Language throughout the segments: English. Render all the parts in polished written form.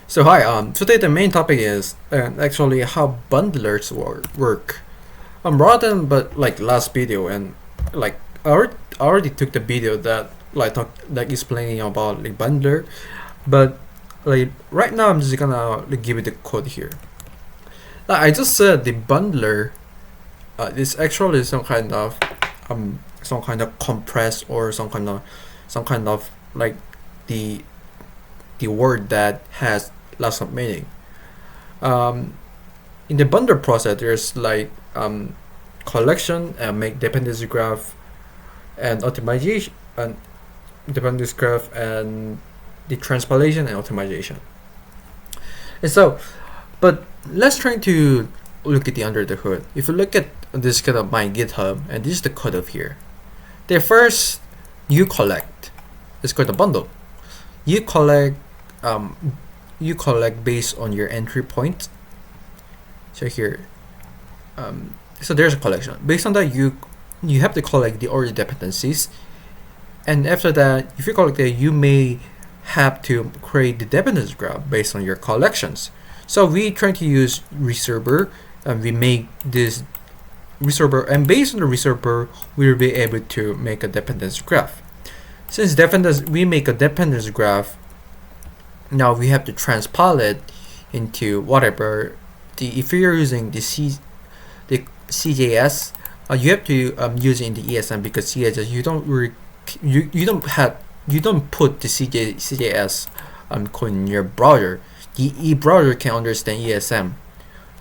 So hi, today the main topic is actually how bundlers work. Rather than but like last video and like I already took the video that like explaining about the bundler, but like right now I'm just gonna like, give you the code here. Like I just said the bundler is actually some kind of compressed or some kind of like the the word that has lots of meaning. Um, in the bundle process, there's collection and make dependency graph and optimization and dependency graph and the transpilation and optimization. And so, but let's try to look at the under the hood. If you look at this kind of my GitHub, and this is the code of here. The first you collect is called a bundle. You collect um, you collect based on your entry point. So here, so there's a collection. Based on that, you have to collect the order dependencies, and after that, if you collect that, you may have to create the dependency graph based on your collections. So we try to use reserver, and we make this reserver, and based on the reserver, we will be able to make a dependency graph. Since we make a dependency graph, now we have to transpile it into whatever if you're using the CJS, you have to use it in the ESM because CJS you don't put the CJS code in your browser. The browser can understand ESM,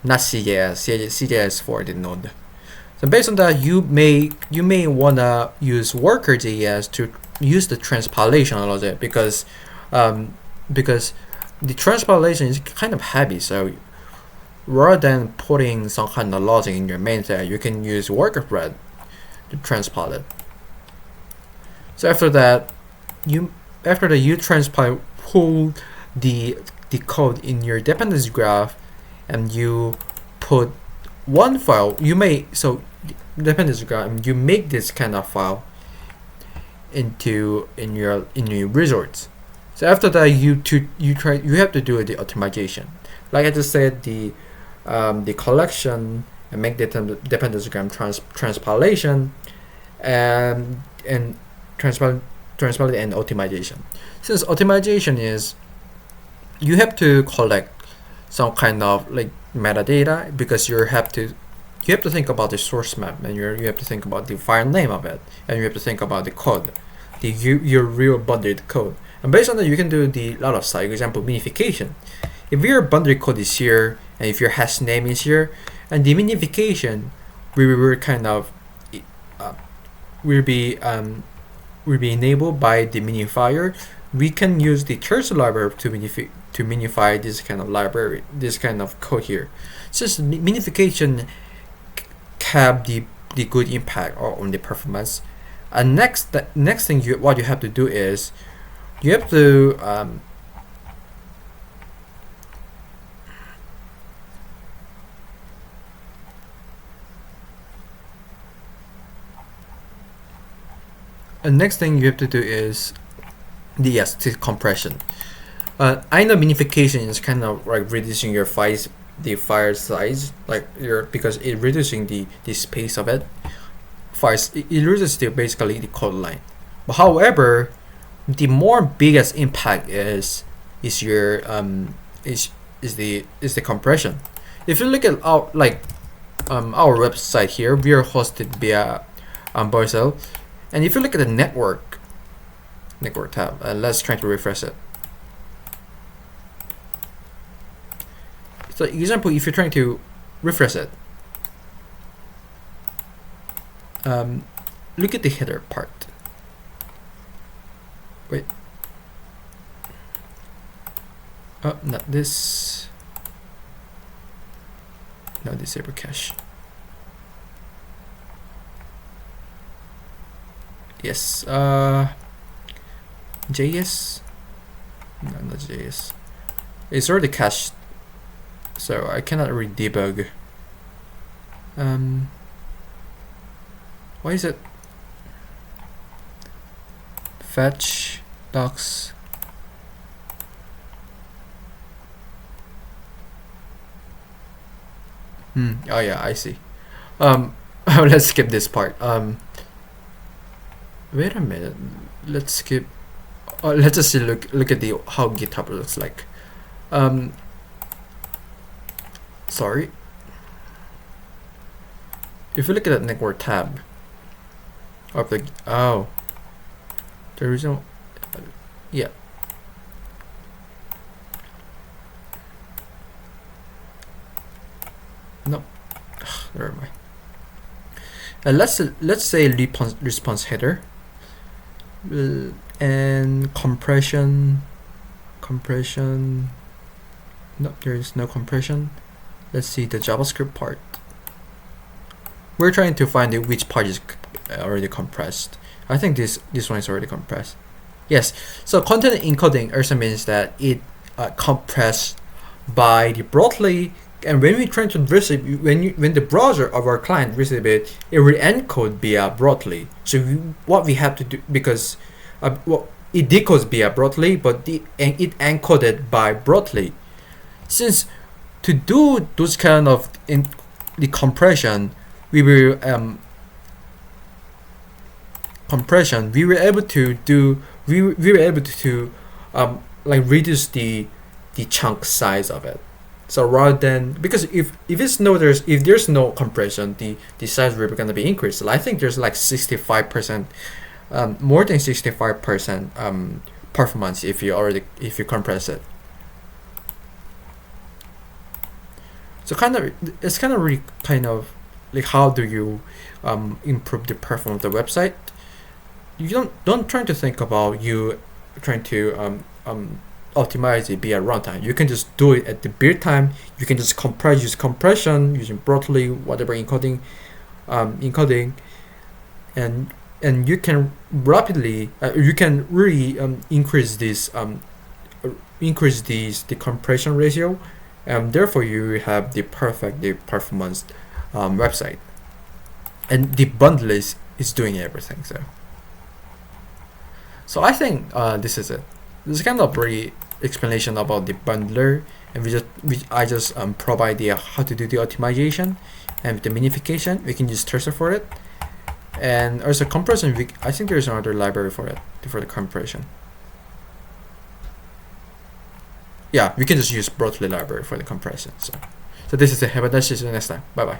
not CJS. CJS for the node. So based on that, you may wanna use worker.js to use the transpilation logic because the transpilation is kind of heavy. So rather than putting some kind of logic in your main thread, you can use worker thread to transpile it. So after that, you transpile pull the code in your dependency graph, and you put one file. Dependency graph, you make this kind of file in your resorts. So after that, you have to do the optimization. Like I just said, the collection and make dependency graph transpilation and transpilation and optimization. Since optimization is you have to collect some kind of like metadata because you have to think about the source map, and you have to think about the file name of it, and you have to think about the code, your real bundled code. And based on that, you can do the lot of stuff. For example, minification. If your bundled code is here, and if your hash name is here, and the minification will kind of will be enabled by the minifier. We can use the Cursor library to minify this kind of library, this kind of code here. Since minification have the good impact on the performance. And next thing what you have to do is you have to next thing you have to do is the compression. I know minification is kind of like reducing your the file size, because it reducing the space of it. It reduces basically the code line. But however, the more biggest impact is your is the compression. If you look at our our website here, we are hosted via Vercel, and if you look at the network tab, let's try to refresh it. So example, if you're trying to refresh it, look at the header part. Wait. Oh, not this. No, disable cache. Yes. JS. No, not JS. It's already cached, so I cannot really debug. Why is it fetch docs Oh yeah, I see. Let's skip this part. Wait a minute. Let's skip. Let's just look at the how GitHub looks like. Sorry. If you look at that network tab of the there is no yeah. No, never mind. Let's say response header and compression. No, there is no compression. Let's see the JavaScript part. We're trying to find which part is already compressed. I think this one is already compressed. Yes. So content encoding also means that it compressed by the broadly. And when we try to receive, when the browser of our client receive it, it will encode via broadly. So what we have to do, because it decodes via broadly, but it encoded by broadly. Since to do those kind of the compression, we were able to like reduce the chunk size of it. So rather than, because if there's no compression, the size will gonna be increased. So I think there's like 65%, more than 65% performance if you compress it. So it's kind of really kind of like, how do you improve the performance of the website? You don't try to think about you trying to optimize it via runtime. You can just do it at the build time. You can just use compression using broadly, whatever encoding, and you can rapidly you can really increase the compression ratio, and therefore you have the performance website, and the bundle is doing everything. So I think this is it. This is kind of brief explanation about the bundler, and I just provide the how to do the optimization and the minification. We can use Cursor for it, and also compression. I think there's another library for it for the compression. Yeah, we can just use Broadly library for the compression. So this is it. Have a nice day. See you next time. Bye bye.